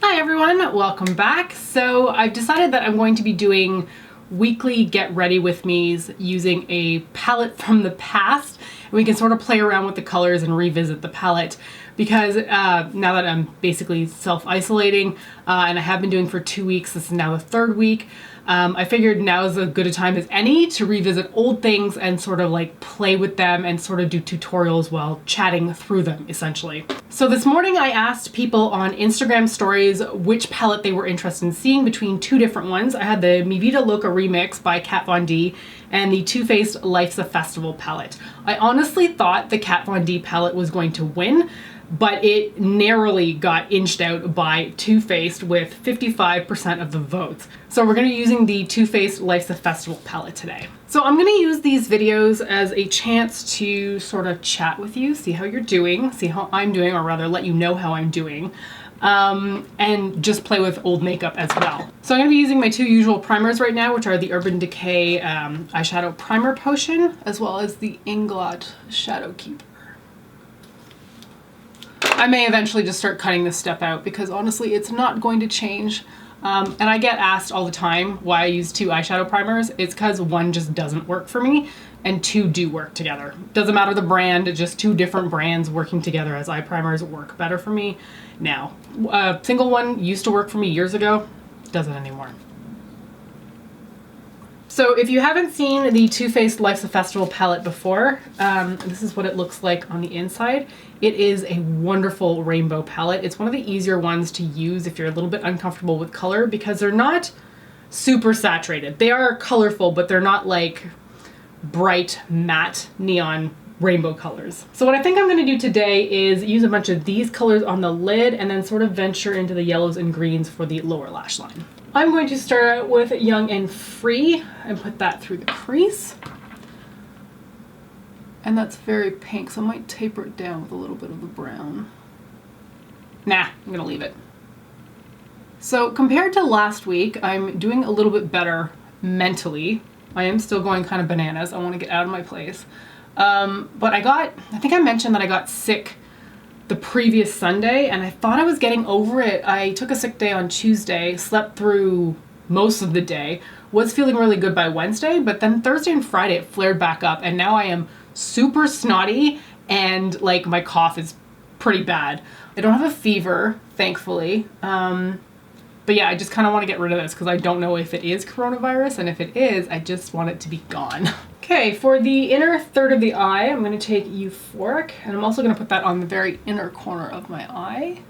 Hi everyone, welcome back. So I've decided that I'm going to be doing weekly get ready with me's using a palette from the past, and we can sort of play around with the colors and revisit the palette because now that I'm basically self-isolating and I have been doing for 2 weeks, this is now the third week, I figured now is as good a time as any to revisit old things and sort of like play with them and sort of do tutorials while chatting through them essentially. So this morning I asked people on Instagram stories which palette they were interested in seeing between two different ones. I had the Mi Vida Loca remix by Kat Von D and the Too Faced Life's a Festival palette. I honestly thought the Kat Von D palette was going to win, but it narrowly got inched out by Too Faced with 55% of the votes. So we're going to be using the Too Faced Life's a Festival palette today. So I'm going to use these videos as a chance to sort of chat with you, see how you're doing, see how I'm doing, or rather let you know how I'm doing, and just play with old makeup as well. So I'm going to be using my two usual primers right now, which are the Urban Decay eyeshadow primer potion, as well as the Inglot Shadow Keeper. I may eventually just start cutting this step out because honestly it's not going to change. And I get asked all the time why I use two eyeshadow primers. It's because one just doesn't work for me and two do work together. Doesn't matter the brand, just two different brands working together as eye primers work better for me now. A single one used to work for me years ago, doesn't anymore. So if you haven't seen the Too Faced Life's a Festival palette before, this is what it looks like on the inside. It is a wonderful rainbow palette. It's one of the easier ones to use if you're a little bit uncomfortable with color because they're not super saturated. They are colorful, but they're not like bright matte neon rainbow colors. So what I think I'm going to do today is use a bunch of these colors on the lid and then sort of venture into the yellows and greens for the lower lash line. I'm going to start out with Young and Free and put that through the crease. And that's very pink, so I might taper it down with a little bit of the brown. Nah, I'm gonna leave it. So compared to last week, I'm doing a little bit better mentally. I am still going kind of bananas. I want to get out of my place. But I think I mentioned that I got sick the previous Sunday and I thought I was getting over it. I took a sick day on Tuesday, slept through most of the day, was feeling really good by Wednesday, but then Thursday and Friday it flared back up and now I am super snotty and like my cough is pretty bad. I don't have a fever, thankfully. But yeah, I just kind of want to get rid of this because I don't know if it is coronavirus, and if it is, I just want it to be gone. Okay, for the inner third of the eye, I'm going to take Euphoric, and I'm also going to put that on the very inner corner of my eye.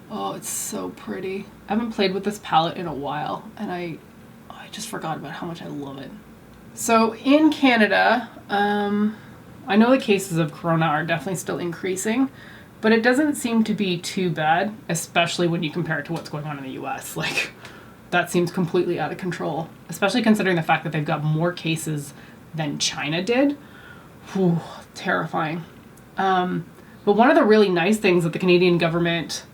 Oh, it's so pretty. I haven't played with this palette in a while, and I just forgot about how much I love it. So in Canada, I know the cases of corona are definitely still increasing, but it doesn't seem to be too bad, especially when you compare it to what's going on in the US. Like, that seems completely out of control, especially considering the fact that they've got more cases than China did. Whew, terrifying. But one of the really nice things that the Canadian government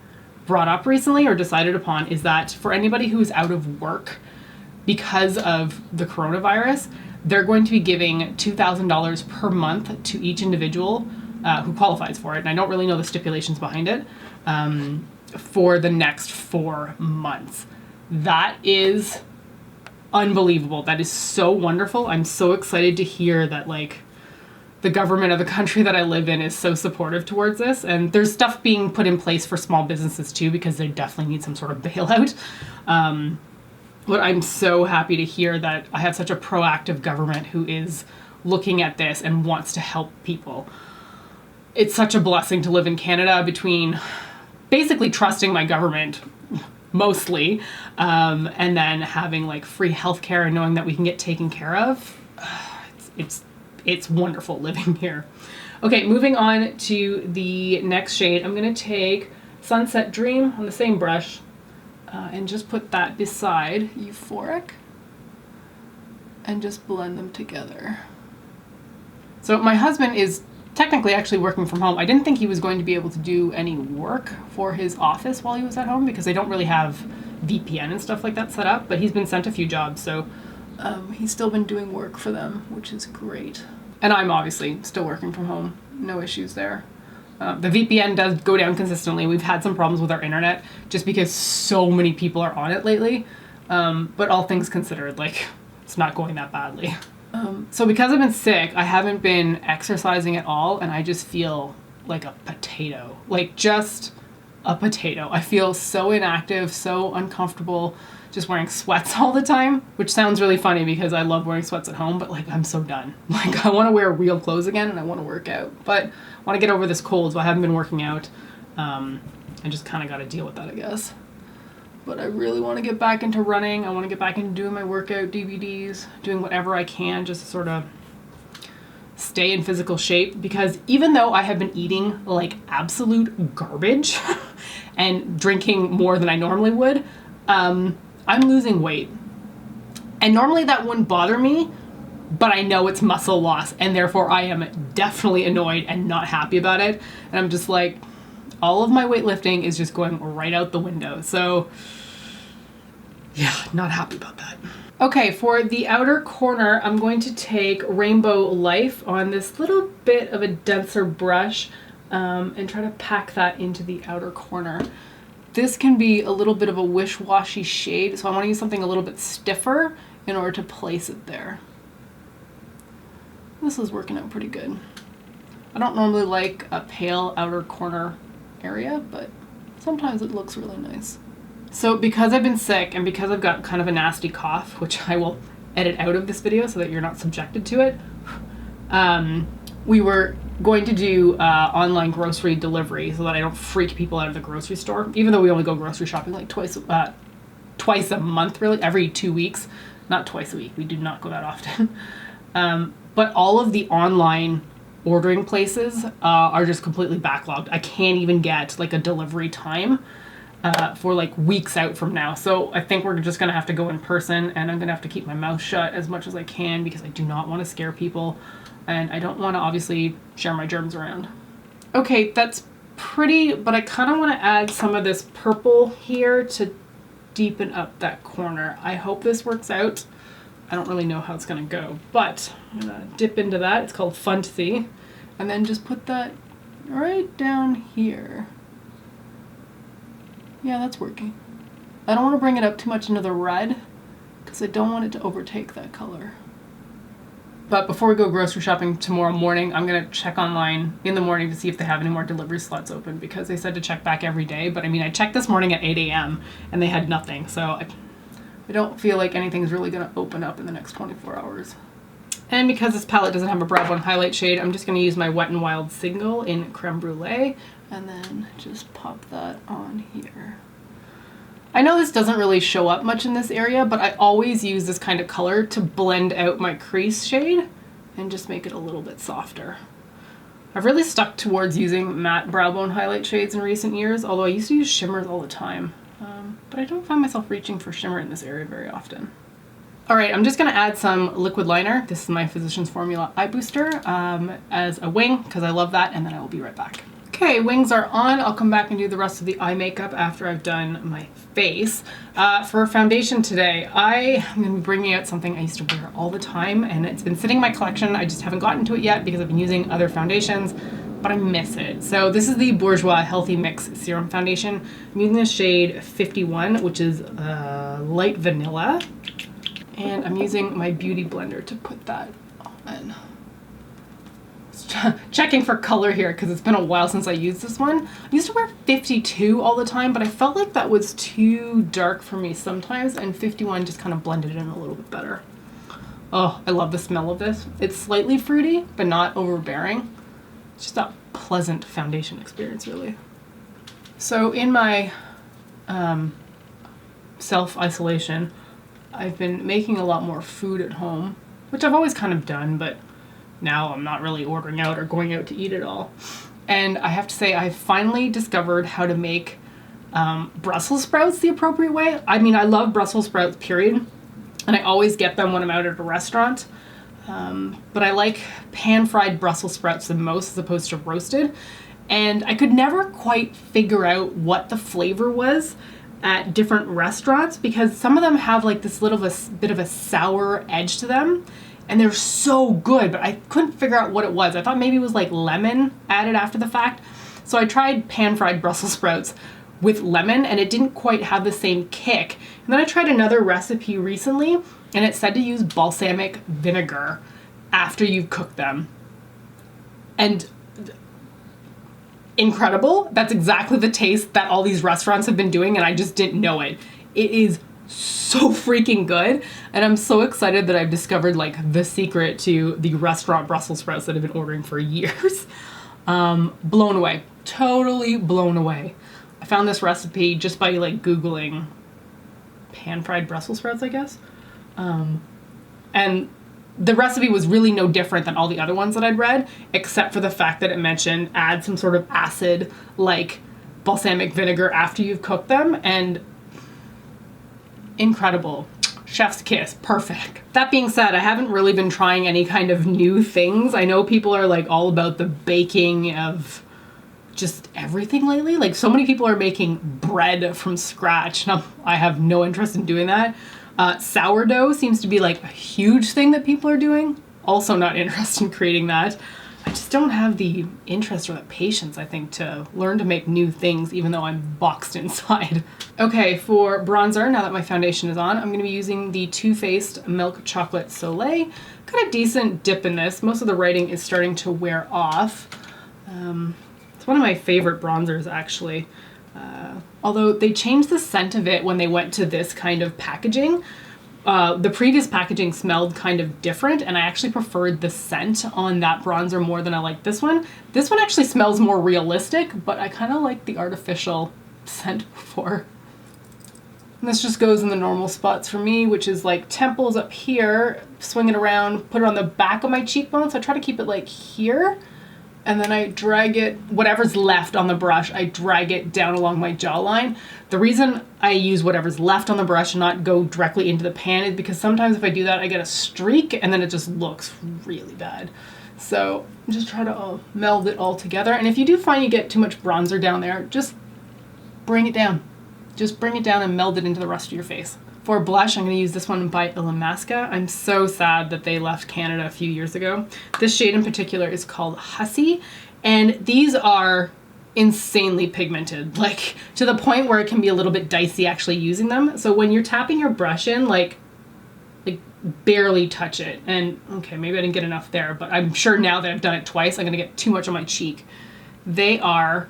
brought up recently or decided upon is that for anybody who's out of work because of the coronavirus, they're going to be giving $2,000 per month to each individual who qualifies for it. And I don't really know the stipulations behind it for the next 4 months. That is unbelievable. That is so wonderful. I'm so excited to hear that like the government of the country that I live in is so supportive towards this. And there's stuff being put in place for small businesses too, because they definitely need some sort of bailout. But I'm so happy to hear that I have such a proactive government who is looking at this and wants to help people. It's such a blessing to live in Canada between basically trusting my government mostly and then having like free healthcare and knowing that we can get taken care of. It's wonderful living here. Okay, moving on to the next shade. I'm going to take Sunset Dream on the same brush and just put that beside Euphoric and just blend them together. So my husband is technically actually working from home. I didn't think he was going to be able to do any work for his office while he was at home because they don't really have VPN and stuff like that set up, but he's been sent a few jobs, so he's still been doing work for them, which is great. And I'm obviously still working from home. No issues there. The VPN does go down consistently. We've had some problems with our internet just because so many people are on it lately. But all things considered, like, it's not going that badly. So because I've been sick, I haven't been exercising at all, and I just feel like a potato. Like, just a potato. I feel so inactive, so uncomfortable, just wearing sweats all the time, which sounds really funny because I love wearing sweats at home, but like, I'm so done. Like, I want to wear real clothes again, and I want to work out, but I want to get over this cold, so I haven't been working out. I just kind of got to deal with that, I guess. But I really want to get back into running. I want to get back into doing my workout DVDs, doing whatever I can just to sort of stay in physical shape, because even though I have been eating like absolute garbage and drinking more than I normally would, I'm losing weight. And normally that wouldn't bother me, but I know it's muscle loss, and therefore I am definitely annoyed and not happy about it. And I'm just like, all of my weightlifting is just going right out the window. So yeah, not happy about that. Okay, for the outer corner, I'm going to take Rainbow Life on this little bit of a denser brush and try to pack that into the outer corner. This can be a little bit of a wish-washy shade, so I want to use something a little bit stiffer in order to place it there. This is working out pretty good. I don't normally like a pale outer corner area, but sometimes it looks really nice. So because I've been sick and because I've got kind of a nasty cough, which I will edit out of this video so that you're not subjected to it, we were going to do online grocery delivery so that I don't freak people out of the grocery store, even though we only go grocery shopping like twice a month, really, every 2 weeks, not twice a week. We do not go that often. But all of the online ordering places are just completely backlogged. I can't even get like a delivery time for like weeks out from now. So I think we're just gonna have to go in person, and I'm gonna have to keep my mouth shut as much as I can because I do not want to scare people, and I don't want to obviously share my germs around. Okay, that's pretty, but I kind of want to add some of this purple here to deepen up that corner. I hope this works out. I don't really know how it's gonna go, but I'm gonna dip into that. It's called Funsy, and then just put that right down here. Yeah, that's working. I don't want to bring it up too much into the red because I don't want it to overtake that color. But before we go grocery shopping tomorrow morning, I'm gonna check online in the morning to see if they have any more delivery slots open, because they said to check back every day. But I mean, I checked this morning at 8 a.m. and they had nothing, so I don't feel like anything's really gonna open up in the next 24 hours. And because this palette doesn't have a brow bone highlight shade, I'm just gonna use my Wet n Wild single in Creme Brulee and then just pop that on here. I know this doesn't really show up much in this area, but I always use this kind of color to blend out my crease shade and just make it a little bit softer. I've really stuck towards using matte brow bone highlight shades in recent years, although I used to use shimmers all the time. But I don't find myself reaching for shimmer in this area very often. All right, I'm just gonna add some liquid liner. This is my Physicians Formula Eye Booster as a wing, because I love that, and then I will be right back. Okay, wings are on. I'll come back and do the rest of the eye makeup after I've done my face. For foundation today, I am gonna be bringing out something I used to wear all the time, and it's been sitting in my collection. I just haven't gotten to it yet because I've been using other foundations, but I miss it. So this is the Bourjois Healthy Mix Serum Foundation. I'm using the shade 51, which is light vanilla. And I'm using my beauty blender to put that on. Checking for color here because it's been a while since I used this one. I used to wear 52 all the time, but I felt like that was too dark for me sometimes, and 51 just kind of blended in a little bit better. Oh, I love the smell of this. It's slightly fruity, but not overbearing. It's just a pleasant foundation experience, really. So in my self-isolation, I've been making a lot more food at home, which I've always kind of done, but now I'm not really ordering out or going out to eat at all. And I have to say, I've finally discovered how to make Brussels sprouts the appropriate way. I mean, I love Brussels sprouts, period. And I always get them when I'm out at a restaurant. But I like pan-fried Brussels sprouts the most as opposed to roasted. And I could never quite figure out what the flavor was at different restaurants, because some of them have like this little bit of a sour edge to them, and they're so good, but I couldn't figure out what it was. I thought maybe it was like lemon added after the fact. So I tried pan-fried Brussels sprouts with lemon and it didn't quite have the same kick. And then I tried another recipe recently and it said to use balsamic vinegar after you've cooked them. And incredible. That's exactly the taste that all these restaurants have been doing and I just didn't know it. It is so freaking good. And I'm so excited that I've discovered like the secret to the restaurant Brussels sprouts that I've been ordering for years. Blown away. Totally blown away. I found this recipe just by like Googling pan-fried Brussels sprouts, I guess. And the recipe was really no different than all the other ones that I'd read, except for the fact that it mentioned add some sort of acid like balsamic vinegar after you've cooked them, and incredible. Chef's kiss. Perfect. That being said, I haven't really been trying any kind of new things. I know people are like all about the baking of just everything lately. Like so many people are making bread from scratch. Now, I have no interest in doing that. Sourdough seems to be like a huge thing that people are doing. Also not interested in creating that. I just don't have the interest or the patience, I think, to learn to make new things, even though I'm boxed inside. Okay, for bronzer, now that my foundation is on, I'm going to be using the Too Faced Milk Chocolate Soleil. Got a decent dip in this. Most of the writing is starting to wear off. It's one of my favorite bronzers, actually. Although they changed the scent of it when they went to this kind of packaging. The previous packaging smelled kind of different, and I actually preferred the scent on that bronzer more than I like this one. This one actually smells more realistic, but I kind of like the artificial scent before. And this just goes in the normal spots for me, which is like temples up here, swing it around, put it on the back of my cheekbone. So I try to keep it like here. And then I drag it, whatever's left on the brush, I drag it down along my jawline. The reason I use whatever's left on the brush and not go directly into the pan is because sometimes if I do that, I get a streak and then it just looks really bad. So just try to meld it all together. And if you do find you get too much bronzer down there, just bring it down. Just bring it down and meld it into the rest of your face. For blush, I'm going to use this one by Illamasqua. I'm so sad that they left Canada a few years ago. This shade in particular is called Hussy, and these are insanely pigmented, like to the point where it can be a little bit dicey actually using them. So when you're tapping your brush in, like barely touch it. And okay, maybe I didn't get enough there, but I'm sure now that I've done it twice, I'm going to get too much on my cheek. They are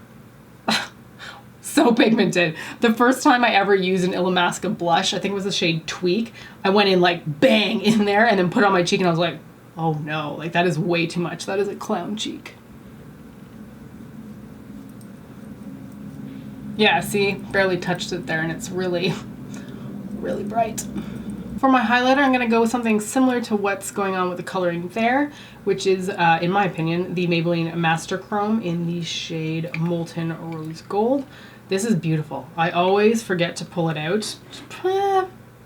so pigmented. The first time I ever used an Illamasqua blush, I think it was the shade Tweak, I went in like bang in there and then put it on my cheek and I was like, oh no, like that is way too much. That is a clown cheek. Yeah, see, barely touched it there and it's really, really bright. For my highlighter, I'm going to go with something similar to what's going on with the coloring there, which is, in my opinion, the Maybelline Master Chrome in the shade Molten Rose Gold. This is beautiful. I always forget to pull it out.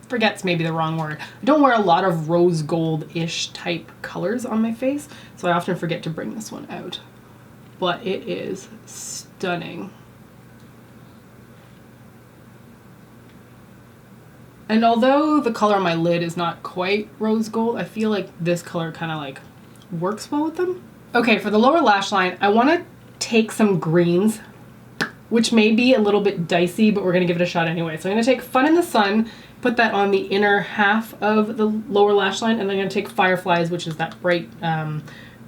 Forget's maybe the wrong word. I don't wear a lot of rose gold-ish type colors on my face, so I often forget to bring this one out. But it is stunning. And although the color on my lid is not quite rose gold, I feel like this color kind of like works well with them. Okay, for the lower lash line, I want to take some greens, which may be a little bit dicey, but we're going to give it a shot anyway. So I'm going to take Fun in the Sun, put that on the inner half of the lower lash line, and then I'm going to take Fireflies, which is that bright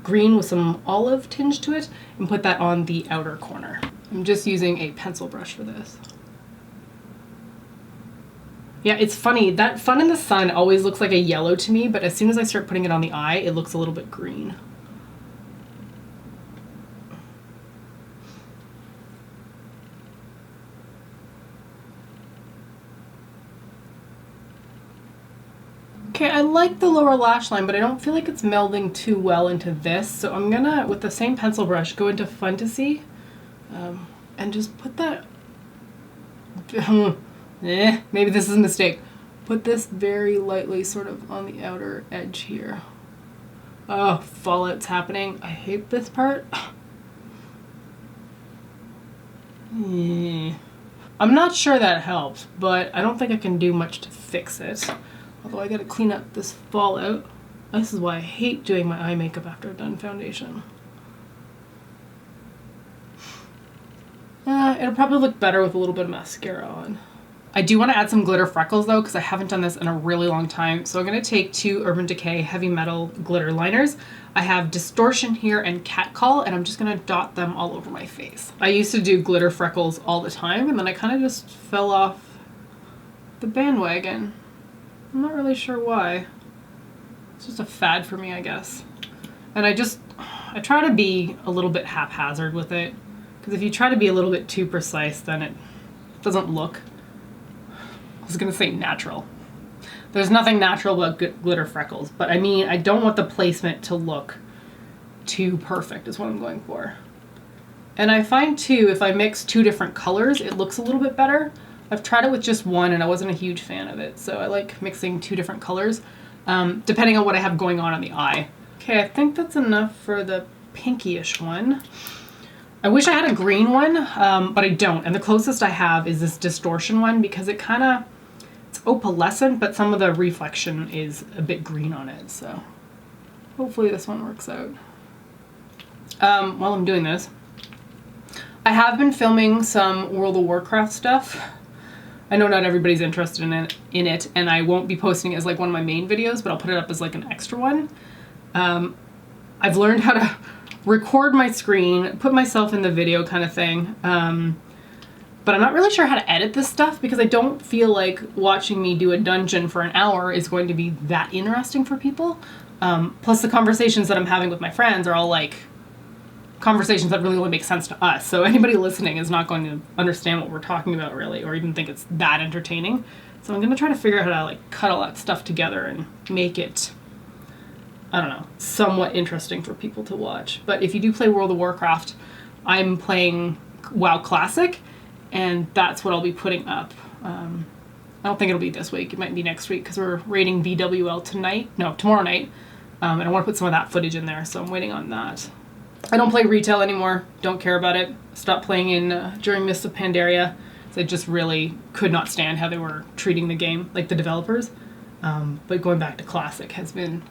green with some olive tinge to it, and put that on the outer corner. I'm just using a pencil brush for this. Yeah, it's funny, that Fun in the Sun always looks like a yellow to me, but as soon as I start putting it on the eye, it looks a little bit green. Okay, I like the lower lash line, but I don't feel like it's melding too well into this, so I'm gonna, with the same pencil brush, go into Fantasy, and just put that, maybe this is a mistake, put this very lightly sort of on the outer edge here. Oh, fallout's happening. I hate this part. I'm not sure that helps, but I don't think I can do much to fix it. Although I gotta clean up this fallout. This is why I hate doing my eye makeup after I've done foundation. It'll probably look better with a little bit of mascara on. I do want to add some glitter freckles though, because I haven't done this in a really long time. So I'm going to take 2 Urban Decay Heavy Metal glitter liners. I have Distortion here and Catcall, and I'm just going to dot them all over my face. I used to do glitter freckles all the time, and then I kind of just fell off the bandwagon. I'm not really sure why. It's just a fad for me, I guess. And I try to be a little bit haphazard with it, because if you try to be a little bit too precise, then it doesn't look, I was gonna say natural. There's nothing natural about glitter freckles, but I mean, I don't want the placement to look too perfect is what I'm going for. And I find too, if I mix 2 different colors, it looks a little bit better. I've tried it with just one and I wasn't a huge fan of it, so I like mixing 2 different colors, depending on what I have going on the eye. Okay, I think that's enough for the pinky-ish one. I wish I had a green one, but I don't. And the closest I have is this Distortion one, because it's opalescent, but some of the reflection is a bit green on it. So hopefully this one works out. While I'm doing this, I have been filming some World of Warcraft stuff. I know not everybody's interested in it, and I won't be posting it as like one of my main videos, but I'll put it up as like an extra one. I've learned how to record my screen, put myself in the video kind of thing, but I'm not really sure how to edit this stuff, because I don't feel like watching me do a dungeon for an hour is going to be that interesting for people. Plus the conversations that I'm having with my friends are all like conversations that really only make sense to us, so anybody listening is not going to understand what we're talking about really, or even think it's that entertaining. So I'm going to try to figure out how to like cut all that stuff together and make it, I don't know, somewhat interesting for people to watch. But if you do play World of Warcraft, I'm playing WoW Classic, and that's what I'll be putting up. I don't think it'll be this week. It might be next week, because we're raiding VWL tomorrow night, and I want to put some of that footage in there, so I'm waiting on that. I don't play retail anymore. Don't care about it. Stopped playing during Mists of Pandaria. So I just really could not stand how they were treating the game, like the developers. But going back to Classic has been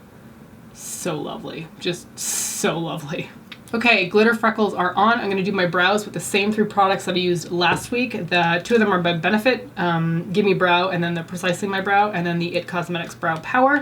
so lovely. Just so lovely. Okay, glitter freckles are on. I'm going to do my brows with the same 3 products that I used last week. 2 of them are by Benefit, Give Me Brow, and then the Precisely My Brow, and then the It Cosmetics Brow Power.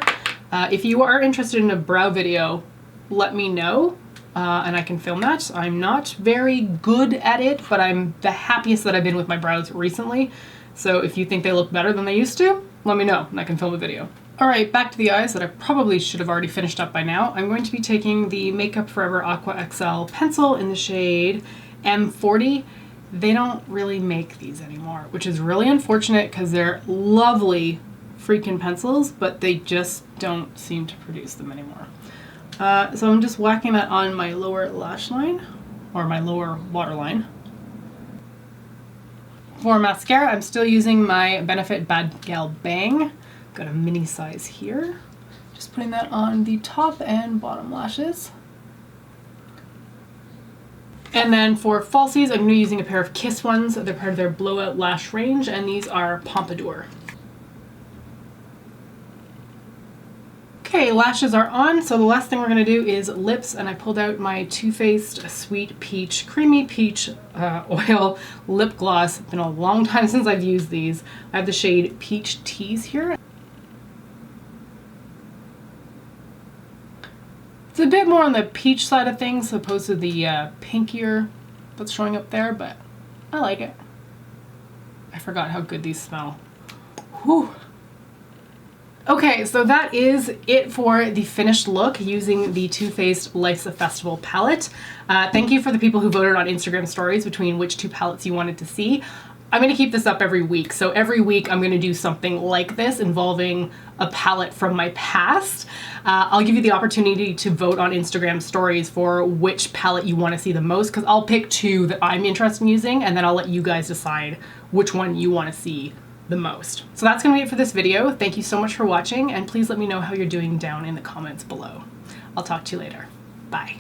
If you are interested in a brow video, let me know, and I can film that. I'm not very good at it, but I'm the happiest that I've been with my brows recently. So if you think they look better than they used to, let me know, and I can film a video. All right, back to the eyes that I probably should have already finished up by now. I'm going to be taking the Makeup Forever Aqua XL pencil in the shade M40. They don't really make these anymore, which is really unfortunate, because they're lovely freaking pencils, but they just don't seem to produce them anymore. So I'm just whacking that on my lower lash line, or my lower waterline. For mascara, I'm still using my Benefit Bad Gal Bang. Got a mini size here. Just putting that on the top and bottom lashes. And then for falsies, I'm going to be using a pair of Kiss ones. They're part of their Blowout Lash range, and these are Pompadour. Okay, lashes are on, so the last thing we're going to do is lips, and I pulled out my Too Faced Sweet Peach, Creamy Peach Oil Lip Gloss. It's been a long time since I've used these. I have the shade Peach Tease here. It's a bit more on the peach side of things, as opposed to the pinkier that's showing up there, but I like it. I forgot how good these smell. Whew. Okay, so that is it for the finished look using the Too Faced Life's a Festival palette. Thank you for the people who voted on Instagram stories between which 2 palettes you wanted to see. I'm going to keep this up every week, so every week I'm going to do something like this involving a palette from my past. I'll give you the opportunity to vote on Instagram stories for which palette you want to see the most, because I'll pick 2 that I'm interested in using, and then I'll let you guys decide which one you want to see the most. So that's going to be it for this video. Thank you so much for watching, and please let me know how you're doing down in the comments below. I'll talk to you later. Bye.